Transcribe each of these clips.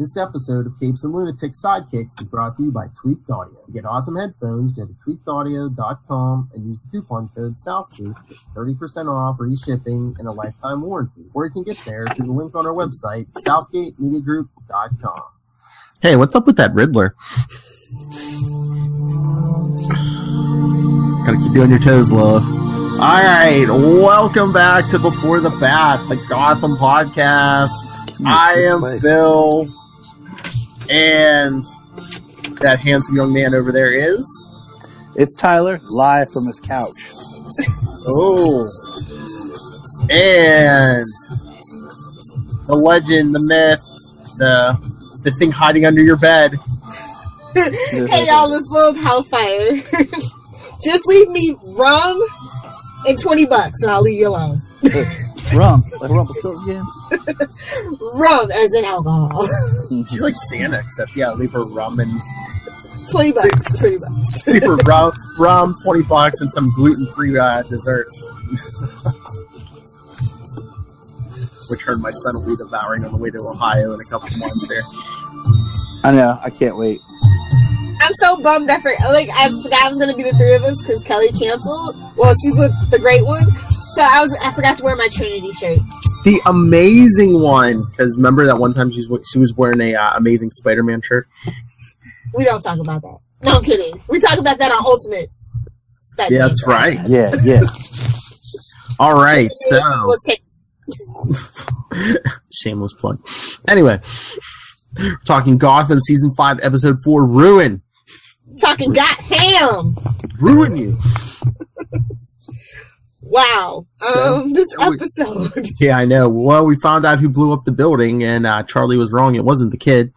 This episode of Capes and Lunatics Sidekicks is brought to you by Tweaked Audio. To get awesome headphones, go to tweakedaudio.com and use the coupon code SOUTHGATE to get 30% off, free shipping, and a lifetime warranty. Or you can get there through the link on our website, southgatemediagroup.com. Hey, what's up with that Riddler? Gotta keep you on your toes, love. Alright, welcome back to Before the Bat, the Gotham podcast. I am Phil, and that handsome young man over there is... It's Tyler, live from his couch. Oh. And the legend, the myth, the thing hiding under your bed. Hey y'all, it's Lilith Hellfire. Just leave me rum and $20 and I'll leave you alone. Rum? Like Rumpelstiltskin? Rum as in alcohol. She's like Santa, except leave her rum and $20. $20. Leave her rum, $20, and some gluten-free dessert. Which her and my son will be devouring on the way to Ohio in a couple of months here. I know, I can't wait. I'm so bummed I forgot it was going to be the three of us because Kelly canceled. Well, she's with the great one. So I forgot to wear my Trinity shirt. The amazing one, because remember that one time she was wearing a amazing Spider-Man shirt? We don't talk about that. No, I'm kidding. We talk about that on Ultimate Spider-Man. Yeah, that's right. Yeah. All right, so... Shameless plug. Anyway, we're talking Gotham Season 5, Episode 4, Ruin. Talking got ham. Ruin you. Wow. This episode. Yeah, I know. Well, we found out who blew up the building, and Charlie was wrong. It wasn't the kid.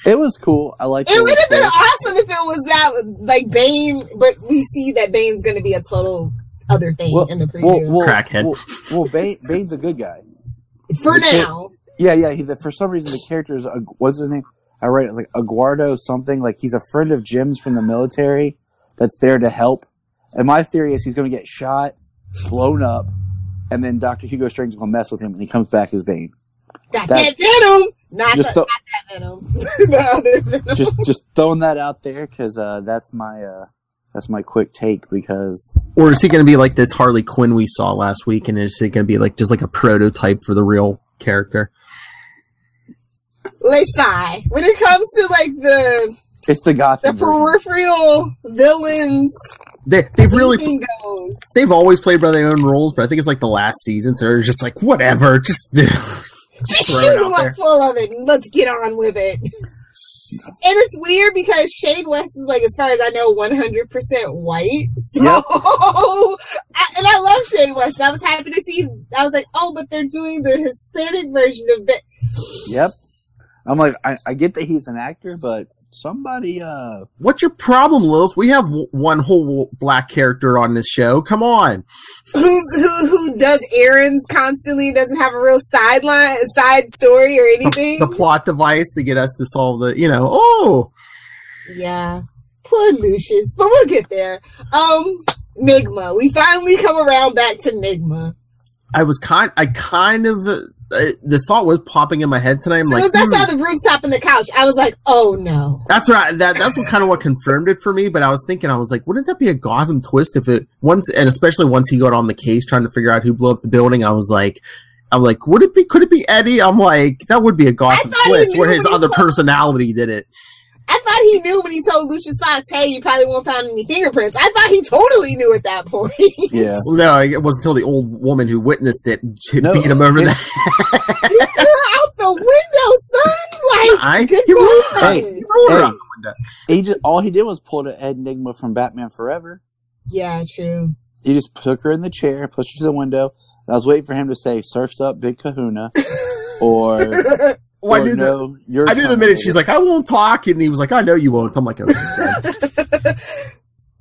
It was cool. I liked it. It would have been awesome if it was that, like, Bane, but we see that Bane's going to be a total other thing in the preview. Crackhead. Bane's a good guy. For now. For some reason, the character is, what's his name? I read it was like Aguardo something. Like, he's a friend of Jim's from the military that's there to help. And my theory is he's going to get shot, blown up, and then Dr. Hugo Strange is going to mess with him, and he comes back as Bane. That Venom! Not that Venom. The other Venom. Just throwing that out there, because that's my quick take, because... Or is he going to be like this Harley Quinn we saw last week, and is it going to be like just like a prototype for the real character? Lesai. When it comes to like it's the Gotham peripheral villains, they've always played by their own rules, but I think it's like the last season, so they're just like, whatever, just shoot them up full of it and let's get on with it. And it's weird because Shane West is, like, as far as I know, 100% white. So, yep. And I love Shane West. And I was happy to see. I was like, oh, but they're doing the Hispanic version of it. Yep. I'm like, I get that he's an actor, but somebody. What's your problem, Lilith? We have one whole black character on this show. Come on. Who does errands constantly, doesn't have a real side story or anything. The plot device to get us to solve the, Yeah. Poor Lucius. But we'll get there. Nygma. We finally come around back to Nygma. The thought was popping in my head tonight. I'm I saw the rooftop and the couch, I was like, oh no. That's right. That's what confirmed it for me. But I was thinking, wouldn't that be a Gotham twist if it and especially once he got on the case trying to figure out who blew up the building, I'm like, could it be Eddie? I'm like, that would be a Gotham twist where his other personality did it. I thought he knew when he told Lucius Fox, hey, you probably won't find any fingerprints. I thought he totally knew at that point. Yeah. No, it wasn't until the old woman who witnessed it beat him over the head. He threw her out the window, son! He rolled her out the window. All he did was pull the Nygma from Batman Forever. Yeah, true. He just took her in the chair, pushed her to the window, and I was waiting for him to say, surf's up, big kahuna, or... Well, I knew the minute she's like, I won't talk, and he was like, I know you won't. I'm like, okay.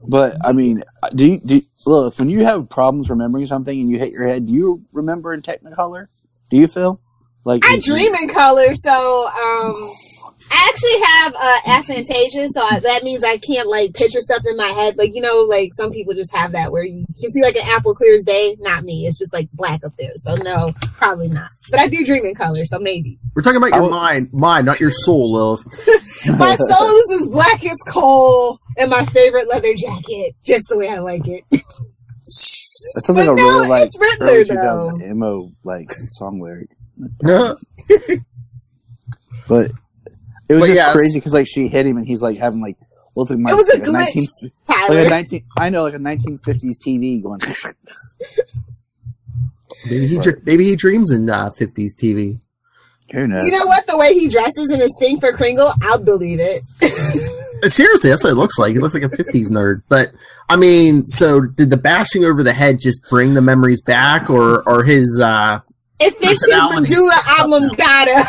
But I mean, do you Lilith, when you have problems remembering something and you hit your head, do you remember in Technicolor? Do you feel like I dream in color? So I actually have aphantasia, so that means I can't like picture stuff in my head. Like, you know, like some people just have that where you can see like an apple clear as day. Not me. It's just like black up there. So no, probably not. But I do dream in color, so maybe. We're talking about your mind, not your soul, Lilith. My soul is as black as coal, and my favorite leather jacket, just the way I like it. That sounds like a really like early 2000 emo like song lyric. But it was just crazy because like she hit him and he's like having like looks like it was a glitch. Like a 1950s TV going. Maybe he dreams in 50s TV. Who knows? You know what? The way he dresses in his thing for Kringle, I'll believe it. Seriously, that's what it looks like. He looks like a 50s nerd. But, I mean, so did the bashing over the head just bring the memories back, or his, it fixes his medulla oblongata.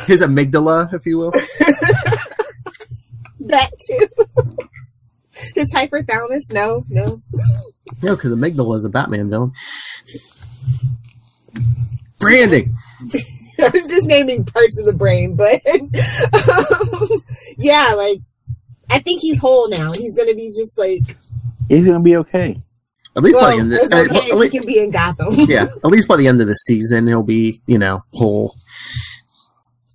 His amygdala, if you will. That too. His hypothalamus? No. No, because amygdala is a Batman villain. Branding. I was just naming parts of the brain, but yeah, like I think he's whole now. He's gonna be just like he's gonna be okay. At least by the end. He can be in Gotham. Yeah, at least by the end of the season, he'll be whole.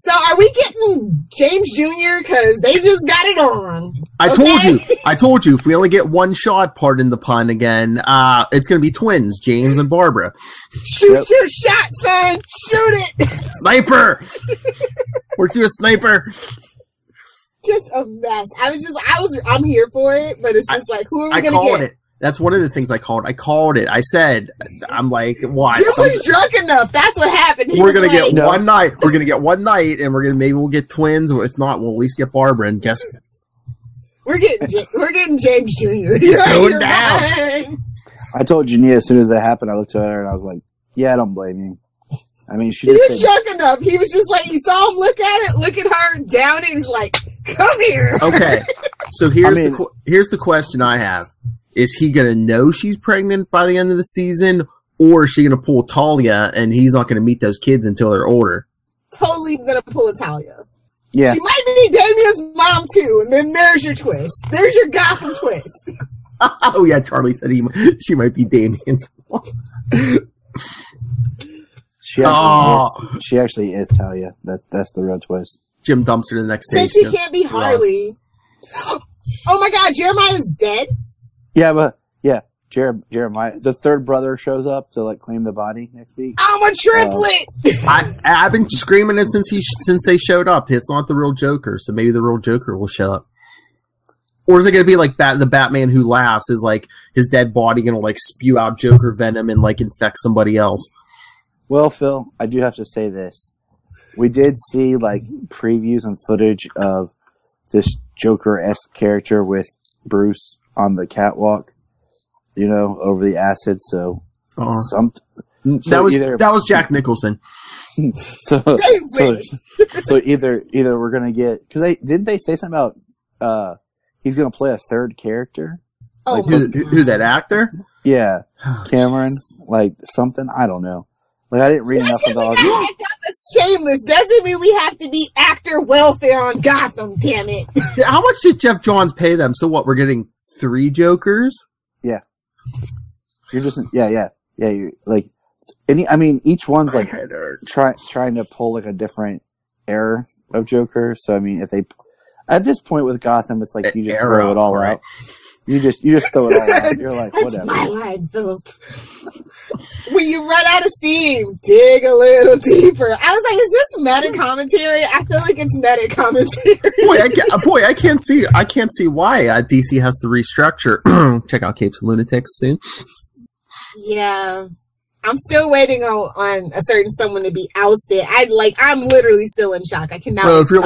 So are we getting James Jr.? Because they just got it on. I told you, if we only get one shot, pardon the pun again, it's going to be twins, James and Barbara. Shoot your shot, son! Shoot it! Sniper! We're to a sniper! Just a mess. I'm here for it, but it's just like, who are we going to get? That's one of the things I called. I called it. I said, I'm like, why? Jim was drunk enough. That's what happened. We're going to get one night. We're going to get one night, and maybe we'll get twins. Or if not, we'll at least get Barbara. And guess we're getting James Jr. You're going down. I told Jania as soon as that happened, I looked at her and I was like, yeah, I don't blame you. I mean, he was drunk enough. He was just like, you saw him look at her, down it. He's like, come here. Okay. So here's the question I have. Is he going to know she's pregnant by the end of the season, or is she going to pull Talia and he's not going to meet those kids until they're older? Totally going to pull a Talia. Yeah. She might be Damien's mom too, and then there's your twist. There's your Gotham twist. Oh yeah, Charlie said she might be Damien's mom. She actually is Talia. That's the real twist. Jim dumps her the next day. Since she can't be Harley. Oh my God, Jeremiah's dead? Yeah, but Jeremiah, the third brother shows up to like claim the body next week. I'm a triplet. I've been screaming it since they showed up. It's not the real Joker, so maybe the real Joker will show up. Or is it going to be like the Batman Who Laughs? Is like his dead body going to like spew out Joker venom and like infect somebody else? Well, Phil, I do have to say this: we did see like previews and footage of this Joker-esque character with Bruce on the catwalk, over the acid. So, that was Jack Nicholson. so either we're gonna get because didn't they say something about he's gonna play a third character? Oh, like, who's that actor? Yeah, Cameron, like something I don't know. Like I didn't read enough about it. Shameless doesn't mean we have to be actor welfare on Gotham. Damn it! How much did Jeff Johns pay them? So what? We're getting 3 Jokers? Yeah. You're just you're like each one's like trying to pull like a different era of Joker. So I mean, if they at this point with Gotham, it's like you just throw it all out. You just throw it all out. You're like, whatever. My line, Philip. When you run out of steam, dig a little deeper. I was like, is this meta commentary? I feel like it's meta commentary. I can't see why DC has to restructure. Check out Capes and Lunatics soon. Yeah. I'm still waiting on a certain someone to be ousted. I'm literally still in shock. I cannot. Well, if you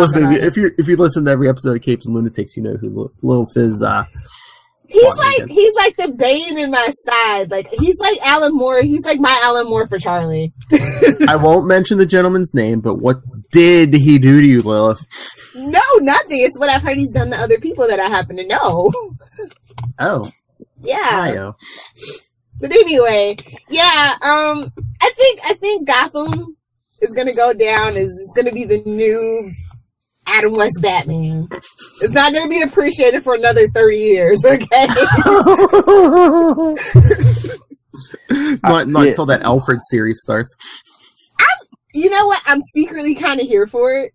listen to every episode of Capes and Lunatics, you know who Lil Fizz. He's like the Bane in my side. Like he's like Alan Moore. He's like my Alan Moore for Charlie. I won't mention the gentleman's name, but what did he do to you, Lilith? No, nothing. It's what I've heard he's done to other people that I happen to know. Oh. Yeah. Hi-yo. But anyway, yeah, I think Gotham is going to go down is it's going to be the new Adam West Batman. It's not going to be appreciated for another 30 years, okay? Not until that Alfred series starts. You know what? I'm secretly kind of here for it.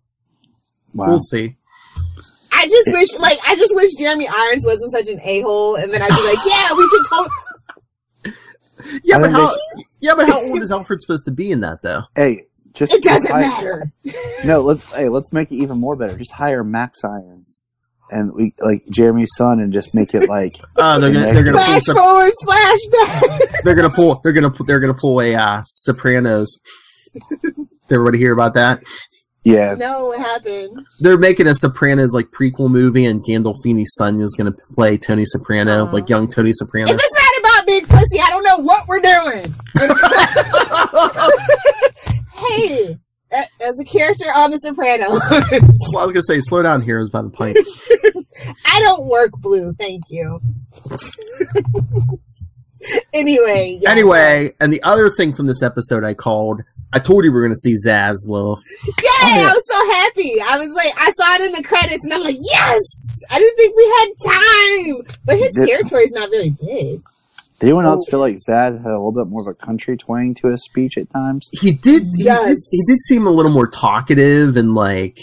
Wow. We'll see. I just wish Jeremy Irons wasn't such an a-hole, and then I'd be like, yeah, we should talk. Yeah, but how old is Alfred supposed to be in that though? Hey, it doesn't matter. No, let's make it even more better. Just hire Max Irons and we like Jeremy's son, and just make it like they're gonna flash pull forward, flashback. they're gonna pull a Sopranos. Did everybody hear about that? Yeah. No, what happened? They're making a Sopranos like prequel movie, and Gandolfini's son is going to play Tony Soprano, like young Tony Soprano. If it's not about big pussy, I don't know what we're doing. Hey, as a character on The Sopranos. Well, I was going to say, slow down here is about the pint. I don't work blue, thank you. Anyway, and the other thing from this episode I told you we were going to see Zsasz, Lilith. Yay! I was so happy. I was like, I saw it in the credits, and I'm like, yes! I didn't think we had time! But his territory is not very big. Did anyone else feel like Zsasz had a little bit more of a country twang to his speech at times? He did. He did seem a little more talkative and like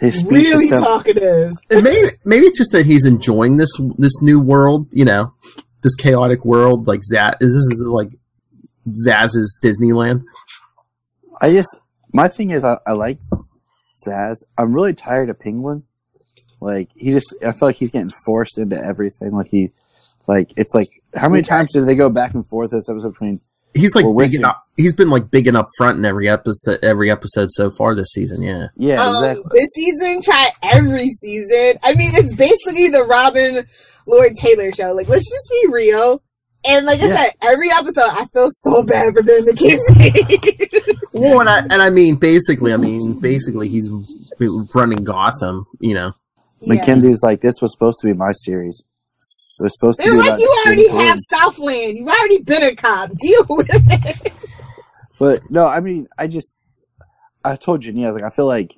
his speech really talkative. And maybe it's just that he's enjoying this new world, you know, this chaotic world. Like Zsasz, this is like Zaz's Disneyland. My thing is, I like Zsasz. I'm really tired of Penguin. Like, I feel like he's getting forced into everything. It's like, how many times did they go back and forth this episode between? He's like he's been like big and up front in every episode so far this season. Yeah. Yeah, exactly. This season, try every season. I mean, it's basically the Robin Lord Taylor show. Like, let's just be real. And like I said, every episode, I feel so bad for Ben McKenzie. Well, and I mean, basically, he's running Gotham, you know. Yeah. McKenzie's like, this was supposed to be my serise. It was supposed to be like, you already have Southland. You've already been a cop. Deal with it. But, no, I mean, I told Janine, I was like, I feel like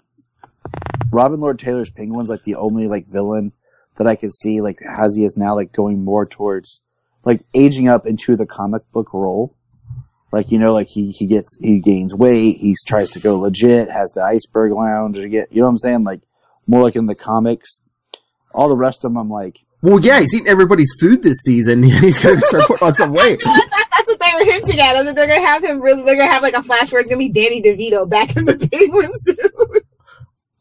Robin Lord Taylor's Penguin's like the only like villain that I could see, like, as he is now, like, going more towards, like, aging up into the comic book role. Like, you know, like, he gains weight, he tries to go legit, has the iceberg lounge, you know what I'm saying? Like, more like in the comics. All the rest of them, I'm like... Well, yeah, he's eating everybody's food this season. He's going to start putting on some weight. I thought that's what they were hinting at. That they're going to have him they're going to have, like, a flash where it's going to be Danny DeVito back in the Penguin suit.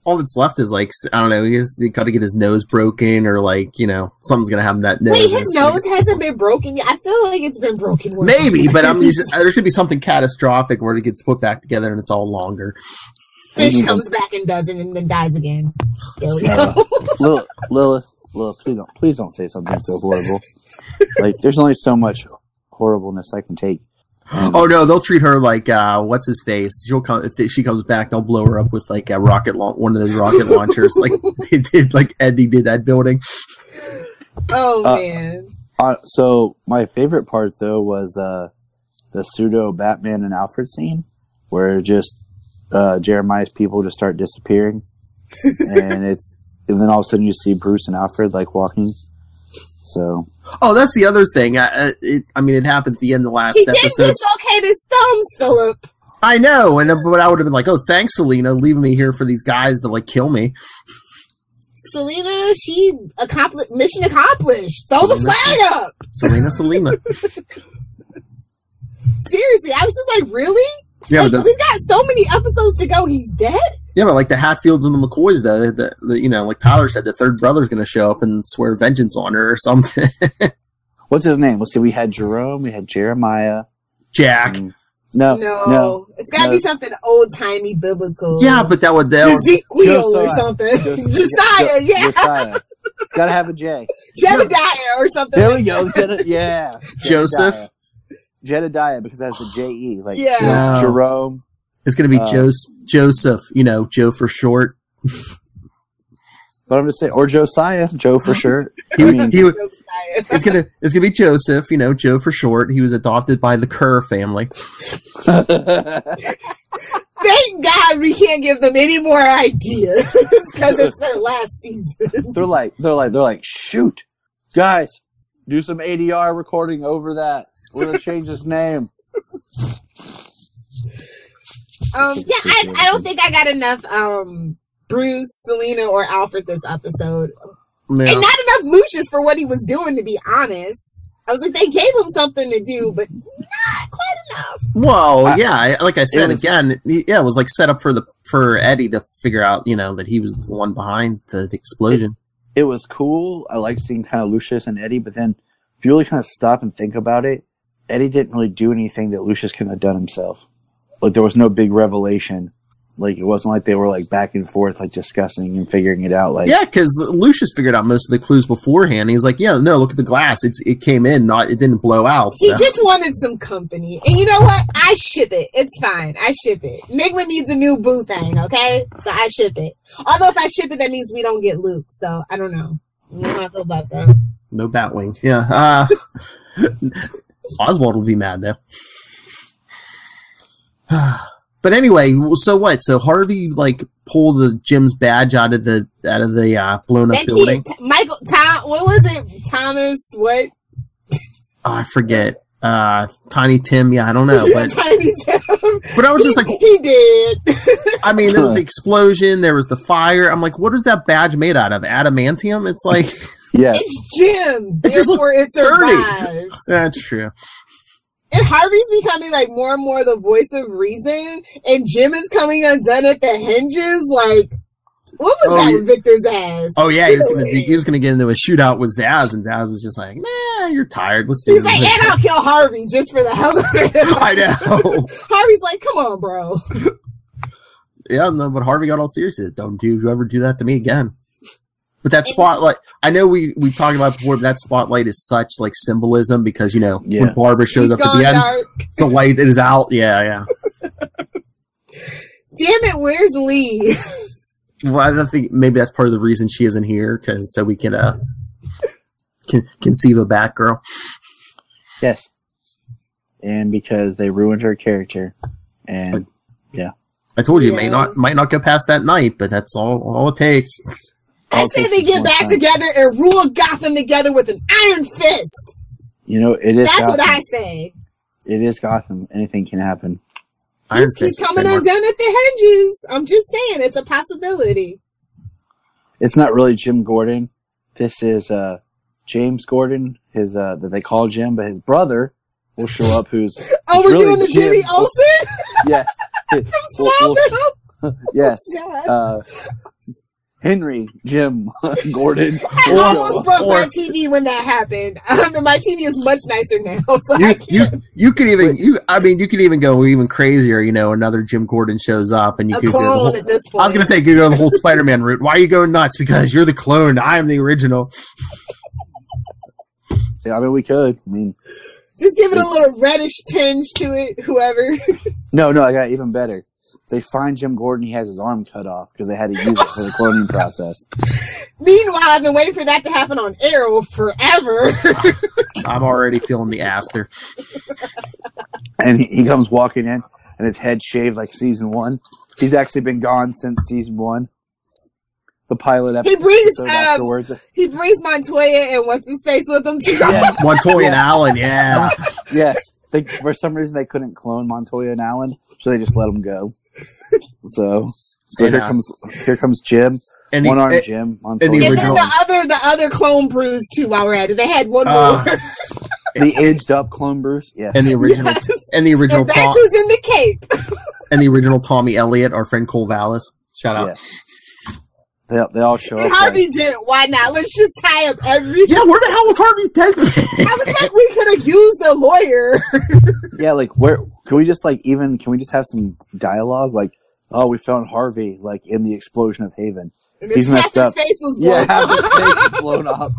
All that's left is, like, I don't know, he's got to get his nose broken, or, like, you know, something's going to happen that nose. Wait, his nose hasn't been broken yet? I feel like it's been broken. Maybe, but I mean, there should be something catastrophic where it gets put back together and it's all longer. Fish comes back and doesn't, and then dies again. There we go. Lilith, please don't say something so horrible. Like, there's only so much horribleness I can take. Oh no, they'll treat her like what's his face. She'll come if she comes back. They'll blow her up with like a one of those rocket launchers, like they did, like Eddie did that building. Oh man! So my favorite part though was the pseudo Batman and Alfred scene, where just Jeremiah's people just start disappearing, and then all of a sudden you see Bruce and Alfred like walking. So. Oh, that's the other thing. I mean, it happened at the end of the last episode. He did dislocate his thumbs, Philip. I know, but I would have been like, "Oh, thanks, Selena, leaving me here for these guys to like kill me." Selena, mission accomplished. Throw the flag up. Selena. Seriously, I was just like, really? Yeah, we've got so many episodes to go. He's dead. Yeah, but like the Hatfields and the McCoys, though, the you know, like Tyler said, the third brother's going to show up and swear vengeance on her or something. What's his name? Let's see. We had Jerome. We had Jeremiah. Jack. No. It's got to be something old-timey biblical. Yeah, but that would... Ezekiel or something. Josiah, yeah. Josiah. It's got to have a J. Jedediah or something. There we go. Yeah. Joseph. Jedediah, because that's a J-E. Like Jerome. It's going to be Joseph, you know, Joe for short. But I'm just saying, or Josiah, Joe for short. It's gonna be Joseph, you know, Joe for short. He was adopted by the Kerr family. Thank God we can't give them any more ideas because it's their last season. They're like, shoot, guys, do some ADR recording over that. We're gonna change his name. I don't think I got enough Bruce, Selena, or Alfred this episode, and not enough Lucius for what he was doing. To be honest, I was like, they gave him something to do, but not quite enough. Well, yeah, like I said it was like set up for Eddie to figure out, that he was the one behind the explosion. It was cool. I like seeing kind of Lucius and Eddie, but then if you really kind of stop and think about it, Eddie didn't really do anything that Lucius couldn't have done himself. Like, there was no big revelation. Like, it wasn't like they were, like, back and forth, like, discussing and figuring it out. Like, yeah, because Lucius figured out most of the clues beforehand. He was like, yeah, no, look at the glass. It came in, it didn't blow out. He just wanted some company. And you know what? I ship it. It's fine. I ship it. Nygma needs a new boo thing, okay? So I ship it. Although if I ship it, that means we don't get Luke. So I don't know. I don't know how I feel about that. No Batwing. Yeah. Oswald will be mad, though. But anyway, so what? So Harvey pulled the Jim's badge out of the blown up building. What was it? Thomas? What? Oh, I forget. Tiny Tim. Yeah, I don't know. But Tiny Tim. But I was just like, he did. I mean, there was the explosion. There was the fire. I'm like, what is that badge made out of? Adamantium? It's like, yeah, it's Jim's. Therefore, it survives. That's true. And Harvey's becoming more and more the voice of reason, and Jim is coming undone at the hinges. Like, what was that with Victor's ass? Oh yeah, he was gonna get into a shootout with Zsasz, and Zsasz was just like, "Nah, you're tired. Let's do it." He's like, "And I'll kill Harvey just for the hell of it." I know. Harvey's like, "Come on, bro." Yeah, no, but Harvey got all serious. Don't you ever do that to me again? But that spotlight, I know we talked about before, but that spotlight is such symbolism because, when Barbara shows up at the end, the light is out. Yeah. Damn it, where's Lee? Well, I think maybe that's part of the reason she isn't here, so we can conceive a Batgirl. Yes. And because they ruined her character. And, yeah. I told you, it might not go past that night, but that's all it takes. I say they get back together and rule Gotham together with an iron fist. It is. That's Gotham. what I say. It is Gotham. Anything can happen. He's coming undone at the hinges. I'm just saying, it's a possibility. It's not really Jim Gordon. This is James Gordon. His that they call Jim, but his brother will show up. Who's we're really doing the Jimmy Olsen? Yes. From Smallville? Yes. Henry Jim Gordon. I almost broke my TV when that happened. My TV is much nicer now, so you could even go even crazier. Another Jim Gordon shows up, and you could clone at this point. I was gonna say you could go the whole Spider-Man route. Why are you going nuts? Because you're the clone. I am the original. Yeah, we could. Just give it a little reddish tinge to it. Whoever. No, I got even better. They find Jim Gordon, he has his arm cut off because they had to use it for the cloning process. Meanwhile, I've been waiting for that to happen on Arrow forever. I'm already feeling the aster. And he comes walking in, and his head shaved like season 1. He's actually been gone since season 1. The pilot episode afterwards. He brings Montoya and what's his face with him too. Yeah. Montoya and Allen, yeah. Yes. For some reason, they couldn't clone Montoya and Allen, so they just let them go. So here comes Jim, and one-armed Jim, Montoya. And then the other clone Bruce too. While we're at it, they had one more. The aged up clone Bruce, yeah, and the original, and that's who's in the cape. And the original Tommy Elliott, our friend Cole Vallis. Shout out. Yes. They all show up. Harvey didn't. Why not? Let's just tie up everything. Yeah, where the hell was Harvey dead? I was like, we could have used a lawyer. Yeah, where can we just have some dialogue? We found Harvey in the explosion of Haven. He's messed up. His face was blown half his face is blown up.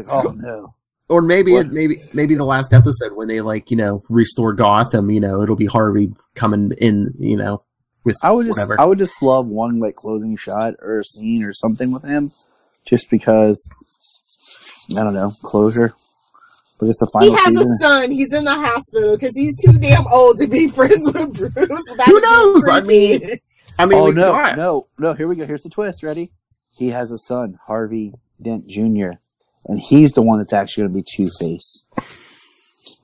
Oh no. Or maybe the last episode when they restore Gotham, it'll be Harvey coming in, with whatever. I would just love one closing shot or a scene or something with him, just because I don't know, closure. But it's the He final has season. a son. He's in the hospital because he's too damn old to be friends with Bruce. Who knows? I mean, Oh, no. Here we go. Here's the twist. Ready? He has a son, Harvey Dent Jr., and he's the one that's actually going to be Two-Face.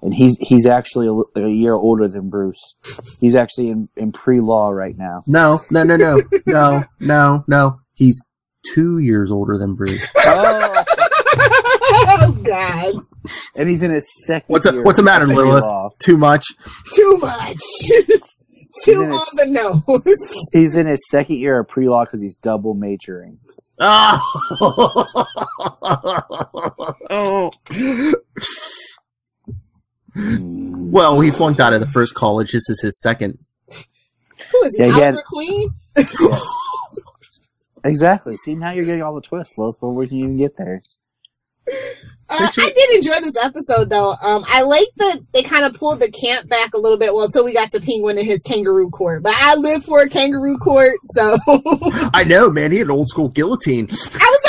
And he's actually a year older than Bruce. He's actually in pre-law right now. No. He's 2 years older than Bruce. Oh God! And he's in his second. What's the matter, Lilith? Too much. Too much. Too on the nose. He's in his second year of pre-law because he's double majoring. Oh. Well, he flunked out of the first college. This is his second. Who is he? Albert Queen? Yeah. Exactly. See, now you're getting all the twists, Liz, but we can even get there. I did enjoy this episode, though. I like that they kind of pulled the camp back a little bit, until we got to Penguin and his kangaroo court. But I live for a kangaroo court, so... I know, man. He had an old school guillotine. I was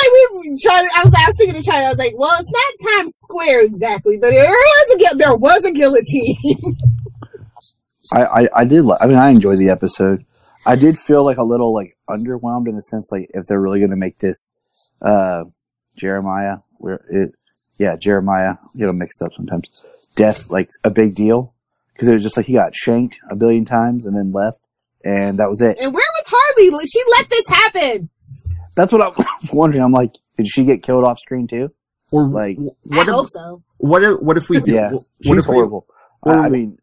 thinking of China. I was like, well, it's not Times Square exactly, but there was a guillotine. I enjoyed the episode. I did feel like a little underwhelmed in the sense if they're really going to make this Jeremiah, Jeremiah, mixed up sometimes. Death a big deal because it was just he got shanked a billion times and then left, and that was it. And where was Harley? She let this happen. That's what I was wondering. I'm like, did she get killed off screen too? Or I hope so. What if we did? Yeah, she's horrible. I mean.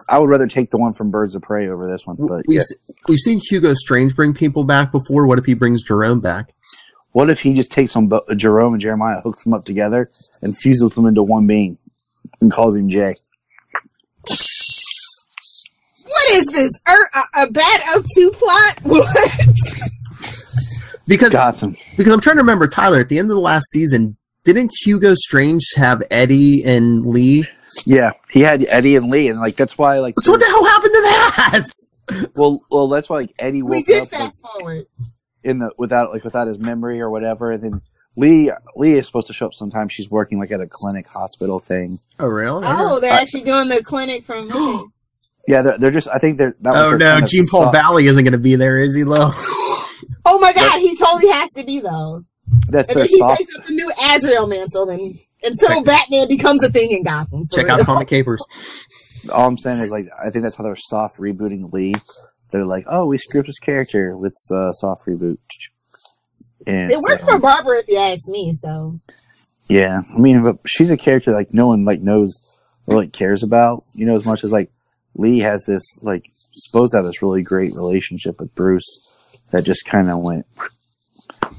I would rather take the one from Birds of Prey over this one. But we've seen Hugo Strange bring people back before. What if he brings Jerome back? What if he just takes Jerome and Jeremiah, hooks them up together, and fuses them into one being, and calls him Jay? What is this? A Bad Earth 2 plot? What? Because Gotham. Because I'm trying to remember, Tyler. At the end of the last season, didn't Hugo Strange have Eddie and Lee? Yeah, he had Eddie and Lee, and that's why So what the hell happened to that? Well, that's why Eddie woke up. We did fast forward without his memory or whatever, and then Lee is supposed to show up sometime. She's working at a clinic hospital thing. Oh really? Oh, they're actually doing the clinic from. Yeah, they're just. I think they're. Oh no, Gene Paul Valley isn't going to be there, is he, Lo? Oh my God, he totally has to be though. That's and their then he soft. takes up the new Azrael mantle then until Batman becomes a thing in Gotham. Check out Comic Capers. All I'm saying is I think that's how they're soft rebooting Lee. They're like, oh, we screwed his character with soft reboot. And it worked for Barbara, if you ask me. So yeah, I mean, but she's a character no one knows or cares about. As much as Lee has this supposed to have this really great relationship with Bruce that just kind of went.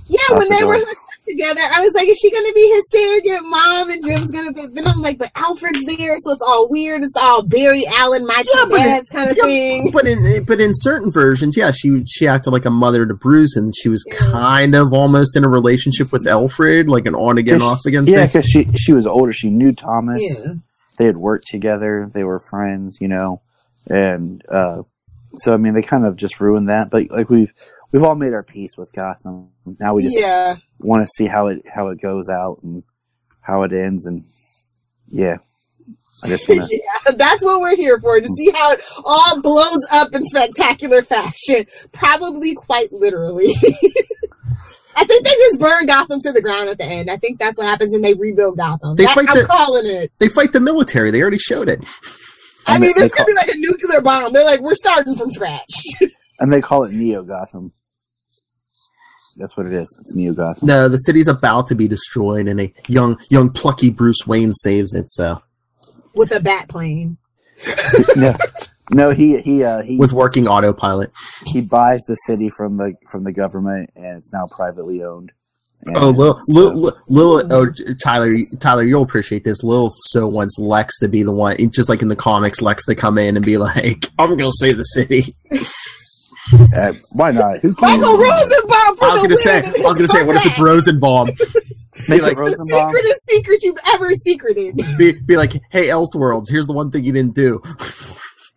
Yeah, when they were hooked up together, I was like, is she going to be his surrogate mom? And Jim's going to be... Then I'm like, but Alfred's there, so it's all weird. It's all Barry Allen, my two dads kind of thing. But in certain versions, yeah, she acted like a mother to Bruce, and she was kind of almost in a relationship with Alfred, an on-again, off-again thing. Yeah, because she was older. She knew Thomas. Yeah. They had worked together. They were friends, And so, I mean, they kind of just ruined that. But, We've all made our peace with Gotham. Now we just want to see how it goes out and how it ends, and I just want to. Yeah, that's what we're here for, to see how it all blows up in spectacular fashion. Probably quite literally. I think they just burn Gotham to the ground at the end. I think that's what happens, and they rebuild Gotham. I'm calling it. They fight the military. They already showed it. I mean, this could be like a nuclear bomb. They're like, we're starting from scratch. And they call it Neo Gotham. That's what it is. It's Neo Gotham. No, the city's about to be destroyed, and a young plucky Bruce Wayne saves it. So, with a bat plane. No, he with working autopilot. He buys the city from the government, and it's now privately owned. And Tyler, you'll appreciate this. Lilith so wants Lex to be the one, just like in the comics, Lex to come in and be like, "I'm going to save the city." Why not? Michael Rosenbaum for I was gonna say, what if it's Rosenbaum? Be like, Rosenbaum. The secretest secret you've ever secreted. Be like, hey, Elseworlds, here's the one thing you didn't do.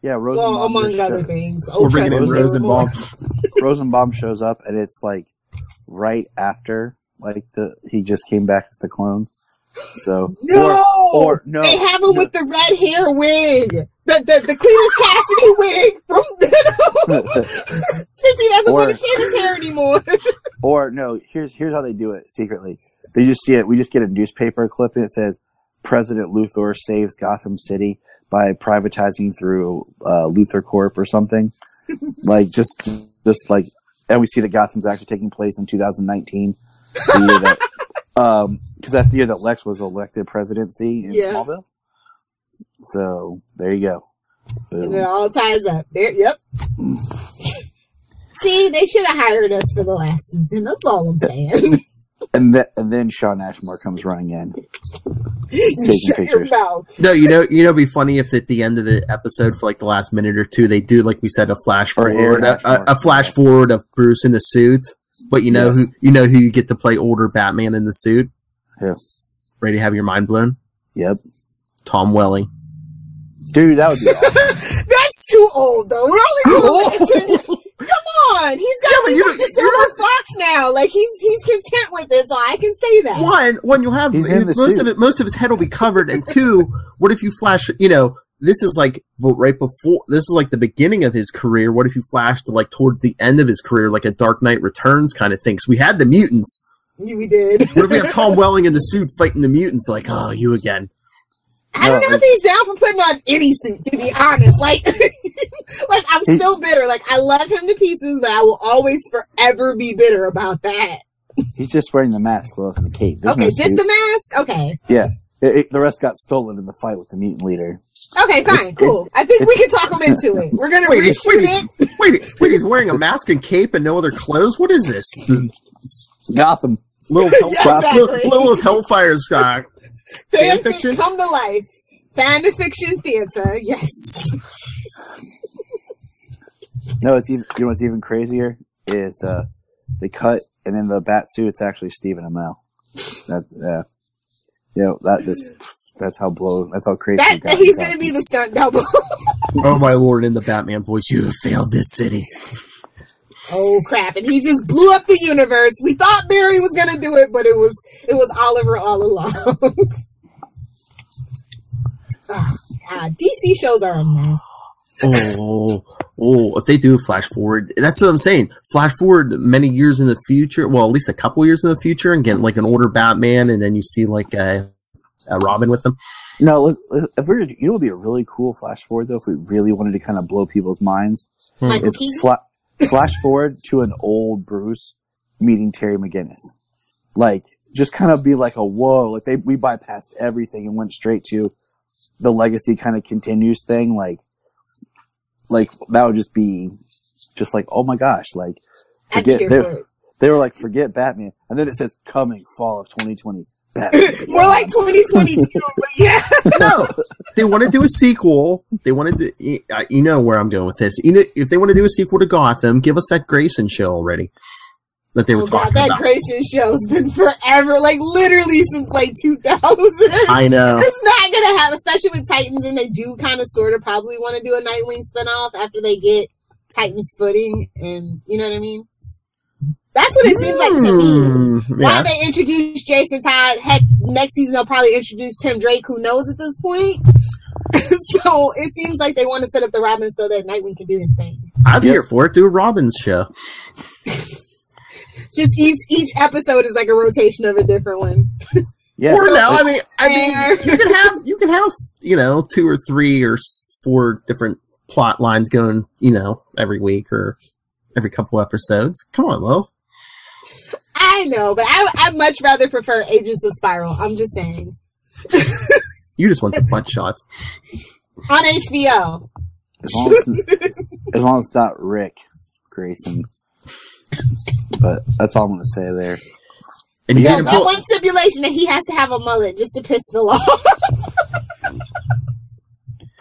Yeah, Rosenbaum. Well, among other things. We're bringing in Rosenbaum. Rosenbaum shows up, and it's right after he just came back as the clone, So no, or no, they have him with the red hair wig, the Cletus Cassidy wig, since he doesn't want to shave his hair anymore. Or no, here's how they do it secretly. They just see it. We just get a newspaper clip and it says President Luthor saves Gotham City by privatizing through Luthor Corp or something. Like just like, and we see that Gotham's actually taking place in 2019, the year that because that's the year that Lex was elected presidency in Smallville. So there you go. Boom. And it all ties up. There, yep. See, they should have hired us for the last season. That's all I'm saying. And then Shawn Ashmore comes running in, taking Shut pictures. your mouth. No, it'd be funny if at the end of the episode, for like the last minute or two, they do, like we said, a flash forward, a flash forward of Bruce in the suit. But who you get to play older Batman in the suit? Who? Ready to have your mind blown? Yep. Tom Welling. Dude, that would be awesome. That's too old, though. We're only going to Come on, he's got the Silver Fox now. Like he's content with it, so I can say that. One, you'll have most of his head will be covered, and two, what if you flash? This is like right before. This is like the beginning of his career. What if you flash to like towards the end of his career, like a Dark Knight Returns kind of thing? So we had the mutants. We did. What if we have Tom Welling in the suit fighting the mutants? Like, oh, you again. I don't know if he's down for putting on any suit, to be honest. Like, like I'm still bitter. Like, I love him to pieces, but I will always forever be bitter about that. He's just wearing the mask, Lilith, and the cape. There's okay, no just suit. the mask? Okay. Yeah. The rest got stolen in the fight with the mutant leader. Okay, fine, cool. I think we can talk him into it. We're going to reshoot it. Wait, he's wearing a mask and cape and no other clothes? What is this? Gotham. Little Hellfire's fan fiction? Come to life. Fan fiction theater, yes. No, it's even, you know what's even crazier is they cut and in the bat suit's actually Stephen Amell. That's how crazy he's gonna be the stunt double. Oh my lord, in the Batman voice, you have failed this city. Oh crap, and he just blew up the universe. We thought Barry was gonna do it, but it was Oliver all along. Oh, God. DC shows are a mess. If they do flash forward, that's what I'm saying. Flash forward many years in the future, well, at least a couple years in the future, and get like an older Batman, and then you see like a Robin with them. No, look, if we're, it would be a really cool flash forward though if we really wanted to kind of blow people's minds. Is flash forward to an old Bruce meeting Terry McGinnis, like just kind of be like a whoa, like we bypassed everything and went straight to the legacy kind of continues thing, like that would just be just like, oh my gosh, like forget they were like forget Batman, and then it says coming fall of 2020 Batman. More like 2022, but yeah. No, they want to do a sequel. They wanted to, you know where I'm going with this. If they want to do a sequel to Gotham, give us that Grayson show already. That they were talking about. That Grayson show's been forever, like literally since like 2000. I know. It's not gonna have, especially with Titans, and they do kind of sort of probably want to do a Nightwing spinoff after they get Titans footing, and you know what I mean? That's what it seems like to me. Yeah. Why they introduced Jason Todd? Heck, next season they'll probably introduce Tim Drake. Who knows at this point? So it seems like they want to set up the Robin so that Nightwing can do his thing. I'm here for it. Do a Robin's show. Just each episode is like a rotation of a different one. Yeah. Or no, I mean, you can have 2 or 3 or 4 different plot lines going, every week or every couple episodes. Come on, Lil. I know, but I'd much rather prefer Agents of Spiral. I'm just saying. You just want the butt shots on HBO. As long as it's not Rick Grayson. But that's all I'm going to say there. And you that one stipulation that he has to have a mullet just to piss Phil off.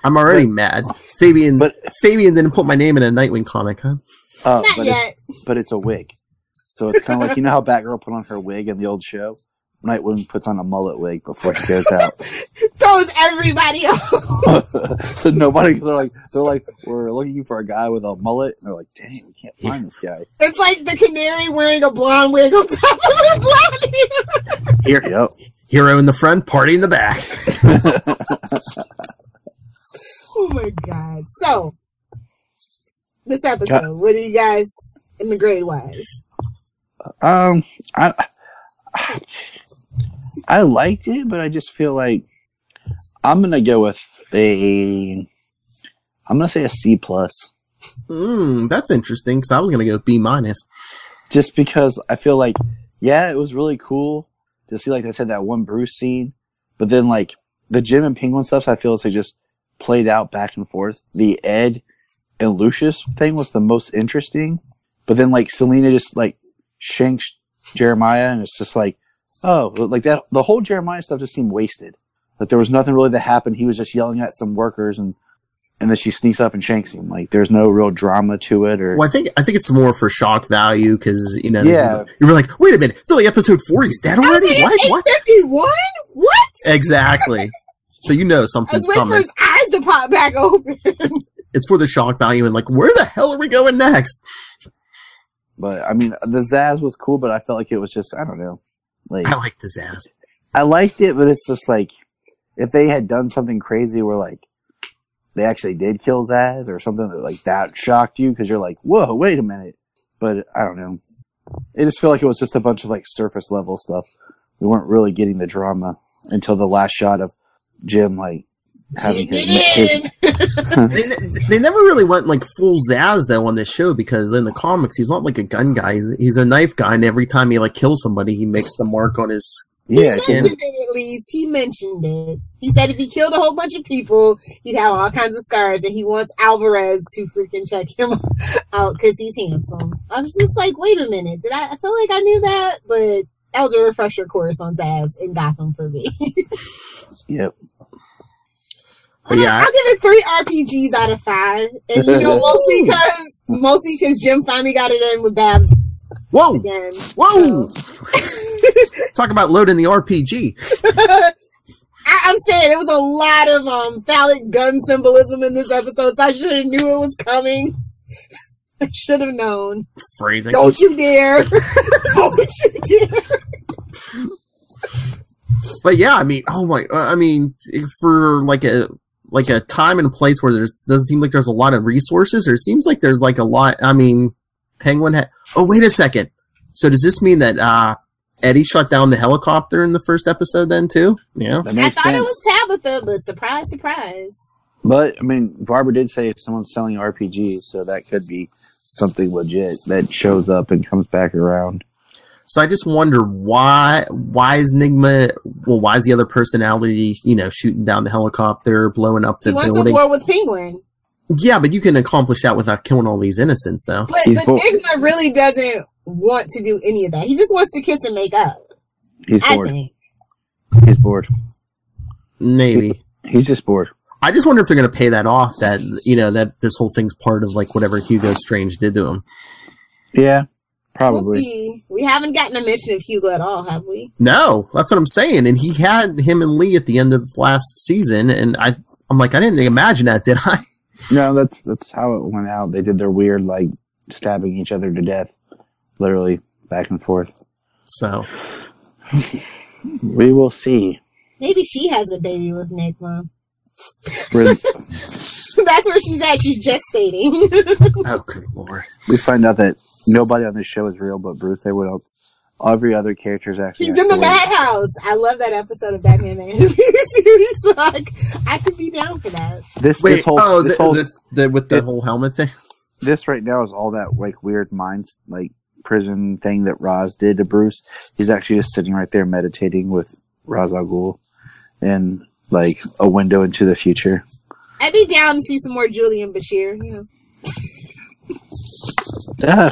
I'm already mad. Fabian didn't put my name in a Nightwing comic, huh? Not yet. But it's a wig. So it's kind of like, how Batgirl put on her wig in the old show? Nightwing puts on a mullet wig before she goes out. Throws everybody off. So nobody, they're like, we're looking for a guy with a mullet. And they're like, dang, we can't find this guy. It's like the canary wearing a blonde wig on top of a blonde hair. Hero in the front, party in the back. Oh my god. So, this episode, what do you guys in the grade wise? I liked it, but I just feel like I'm gonna go with I'm gonna say a C+. That's interesting, because I was gonna go B-. Just because I feel like, yeah, it was really cool to see, like I said, that one Bruce scene, but then like the Jim and Penguin stuff, I feel it's like just played out back and forth. The Ed and Lucius thing was the most interesting, but then like Selena just like shanks Jeremiah, and it's just like, oh, like that. The whole Jeremiah stuff just seemed wasted. Like there was nothing really that happened. He was just yelling at some workers, and then she sneaks up and shanks him. Like there's no real drama to it. Or well, I think it's more for shock value, because you know, yeah, you were like, wait a minute, it's only episode 40. He's dead already. What? 51? What? Exactly. So you know I something's was waiting coming. for his eyes to pop back open. It's for the shock value, and like, where the hell are we going next? but I mean, the Zsasz was cool, but I felt like it was just, I don't know. Like I like the Zsasz. I liked it, but it's just like, if they had done something crazy where like they actually did kill Zsasz or something that like that shocked you, because you're like, whoa, wait a minute. But I don't know. It just felt like it was just a bunch of like surface level stuff. We weren't really getting the drama until the last shot of Jim like having his They never really went like full Zsasz though on this show, because in the comics he's not like a gun guy. He's a knife guy, and every time he like kills somebody, he makes the mark on his. Yeah, he mentioned it at least. He mentioned it. He said if he killed a whole bunch of people, he'd have all kinds of scars, and he wants Alvarez to freaking check him out because he's handsome. I was just like, wait a minute. I feel like I knew that, but that was a refresher course on Zsasz in Gotham for me. Yep. But yeah, I'll give it 3 RPGs out of 5. And you know, mostly because Jim finally got it in with Babs. Whoa! Again. Whoa! Talk about loading the RPG. I'm saying it was a lot of phallic gun symbolism in this episode, so I should have knew it was coming. I should have known. Phrasing. Don't you dare! Don't you dare! But yeah, I mean, for like a time and place where doesn't seem like there's a lot of resources, or it seems like there's like a lot. I mean, Penguin oh, wait a second. So does this mean that Eddie shut down the helicopter in the first episode then too? Yeah. I thought it was Tabitha, but surprise, surprise. But I mean, Barbara did say someone's selling RPGs, so that could be something legit that shows up and comes back around. So I just wonder why is Nygma, why is the other personality, shooting down the helicopter, blowing up the building? He wants a war with Penguin. Yeah, but you can accomplish that without killing all these innocents, though. But Nygma really doesn't want to do any of that. He just wants to kiss and make up. He's bored. I think. He's bored. Maybe. He's just bored. I just wonder if they're going to pay that off, that, that this whole thing's part of, like, whatever Hugo Strange did to him. Yeah. Probably. We'll see. We haven't gotten a mention of Hugo at all, have we? No, that's what I'm saying. And he had him and Lee at the end of last season, and I'm like, I didn't imagine that, did I? No, that's how it went out. They did their weird, like, stabbing each other to death, literally back and forth. So we will see. Maybe she has a baby with Nygma. That's where she's at. She's gestating. Oh, good lord! We find out that nobody on this show is real but Bruce. Everyone else, every other character is actually. He's in the madhouse. I love that episode of Batman the Animated Series. So I could be down for that. This whole with the whole helmet thing. This right now is all that like weird minds like prison thing that Ra's did to Bruce. He's actually just sitting right there meditating with Ra's al Ghul and like a window into the future. I'd be down to see some more Julian Bashir, Yeah.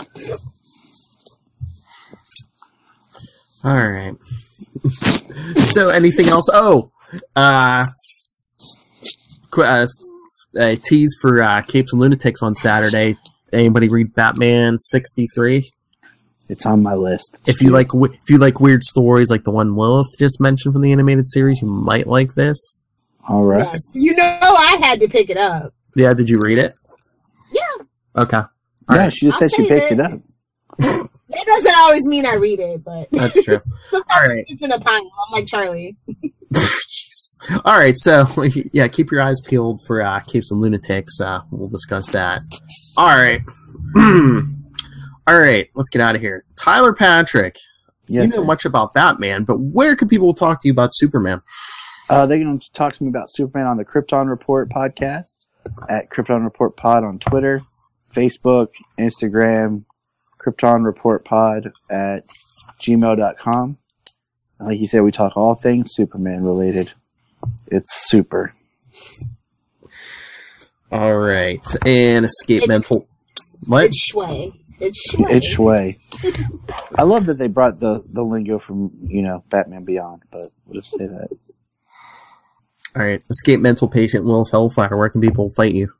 All right. So, anything else? Oh, tease for Capes and Lunatics on Saturday. Anybody read Batman 63? It's on my list. If you like weird stories like the one Lilith just mentioned from the animated series, you might like this. All right. Yes. I had to pick it up. Yeah, did you read it? Yeah. Okay. All yeah, right. she just said she picked it up. That doesn't always mean I read it, but That's true. sometimes All right. it's in a pile. I'm like Charlie. All right, so yeah, keep your eyes peeled for Capes and Lunatics. We'll discuss that. All right. All right, let's get out of here. Tyler Patrick, Yes, you know sir. much about Batman, but where can people talk to you about Superman? They can talk to me about Superman on the Krypton Report podcast at Krypton Report Pod on Twitter, Facebook, Instagram, Krypton Report Pod at gmail.com. Like you said, we talk all things Superman related. It's super. All right, and Escape Mental. What? It's Shway. It's Shway. It's Shway. I love that they brought the lingo from, Batman Beyond, but we'll just say that. All right, Escape Mental Patient Lilith Hellfire. Where can people fight you?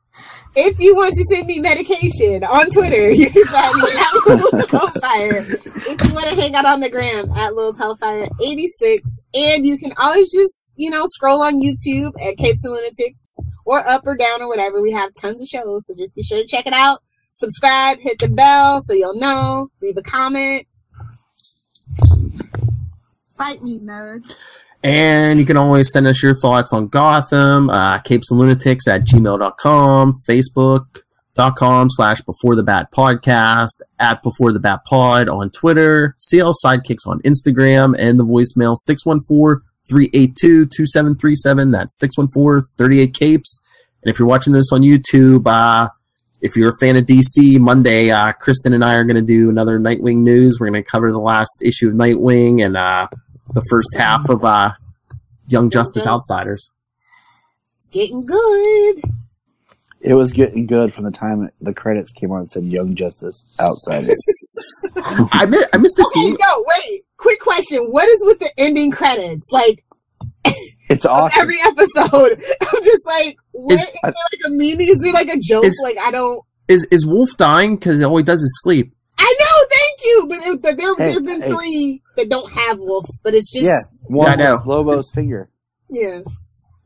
If you want to send me medication on Twitter, you can find me at Lilith Hellfire. If you want to hang out on the gram, at Lilith Hellfire 86. And you can always just, scroll on YouTube at Capes and Lunatics or Up or Down or whatever. We have tons of shows, so just be sure to check it out. Subscribe, hit the bell so you'll know. Leave a comment. Fight me, nerd. And you can always send us your thoughts on Gotham, Capes and Lunatics at gmail.com, Facebook.com/BeforeTheBatPodcast, at BeforeTheBatPod on Twitter, CL Sidekicks on Instagram, and the voicemail 614-382-2737. That's 614-38-CAPES. And if you're watching this on YouTube, if you're a fan of DC, Monday, Kristen and I are going to do another Nightwing news. We're going to cover the last issue of Nightwing and the first half of Young Justice Outsiders. It's getting good. It was getting good from the time the credits came on and said Young Justice Outsiders. I missed the Okay, theme. no, wait. Quick question. What is with the ending credits? Like, It's awesome. every episode. I'm just like, what? Is there like a meaning? Is there like a joke? Like, I don't... Is Wolf dying? Because all he does is sleep. I know, thank you! But there have been 3 that don't have Wolf, but it's just... Yeah, one I know. was Lobo's finger. Yeah.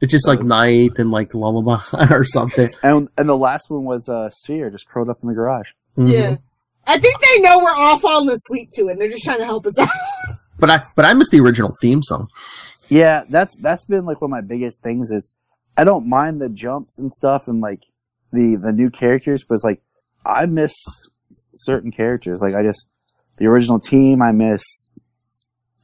It's just like night and like lullaby or something. And the last one was Sphere, just curled up in the garage. Mm-hmm. Yeah. I think they know we're all falling asleep to it, and they're just trying to help us out. But I missed the original theme song. Yeah, that's been like one of my biggest things is I don't mind the jumps and stuff and like the new characters, but it's like I miss certain characters. Like the original team, I miss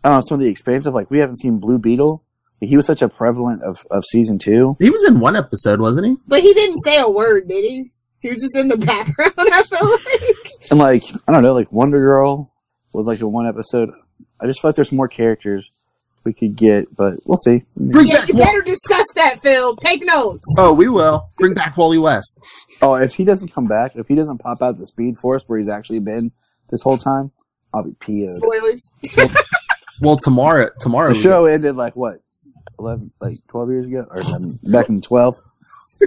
some of the expansive, like we haven't seen Blue Beetle. He was such a prevalent of season 2. He was in one episode, wasn't he? But he didn't say a word, did he? He was just in the background, I feel like. And like, I don't know, like Wonder Girl was like in one episode. I just feel like there's more characters we could get, but we'll see. Yeah, you better discuss that, Phil. Take notes. Oh, we will. Bring back Wally West. Oh, if he doesn't come back, if he doesn't pop out the Speed Force where he's actually been this whole time, I'll be PO'd. Spoilers. Well, tomorrow The show ended like what? 12 years ago? Or back in 12?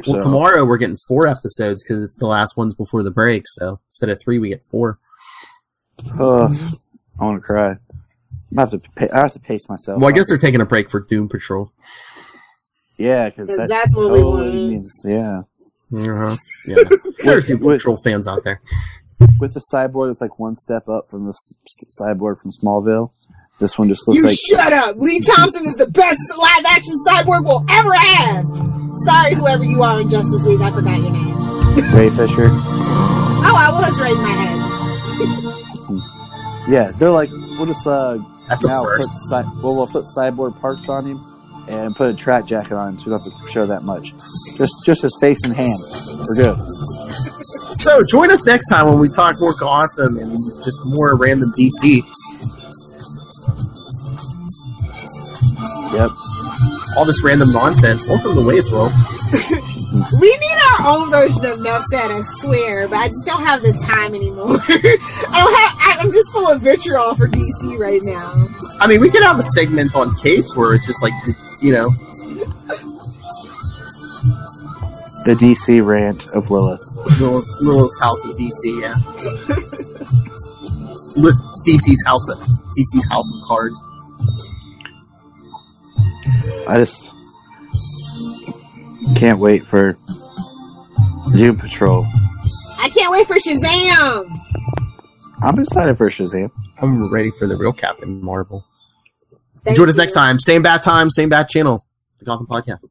Well, tomorrow we're getting 4 episodes because it's the last ones before the break. So instead of 3, we get 4. I want to cry. I have to pace myself. Well, I guess they're taking a break for Doom Patrol. Yeah, because that's what we want. Means, yeah. Uh-huh. Yeah. There's Doom Patrol fans out there. With the cyborg that's like one step up from the cyborg from Smallville, this one just looks You like... shut up! Lee Thompson is the best live-action cyborg we'll ever have! Sorry, whoever you are in Justice League, I forgot your name. Ray Fisher. Oh, I was right in my head. Yeah, they're like, we'll just That's a first. We'll put cyborg parts on him and put a track jacket on him so we don't have to show that much. Just his face and hand. We're good. So join us next time when we talk more Gotham and just more random DC. Yep. All this random nonsense. Welcome to Waves World. We need our own version of Nuff Said, I swear, but I just don't have the time anymore. I'm just full of vitriol for DC right now. I mean, we could have a segment on Capes where it's just like, The DC rant of Lilith. Lilith's House of DC, yeah. DC's House of Cards. I just can't wait for Doom Patrol. I can't wait for Shazam! I'm excited for Shazam. I'm ready for the real Captain Marvel. Thank Join us you. next time. Same bat channel. The Gotham Podcast.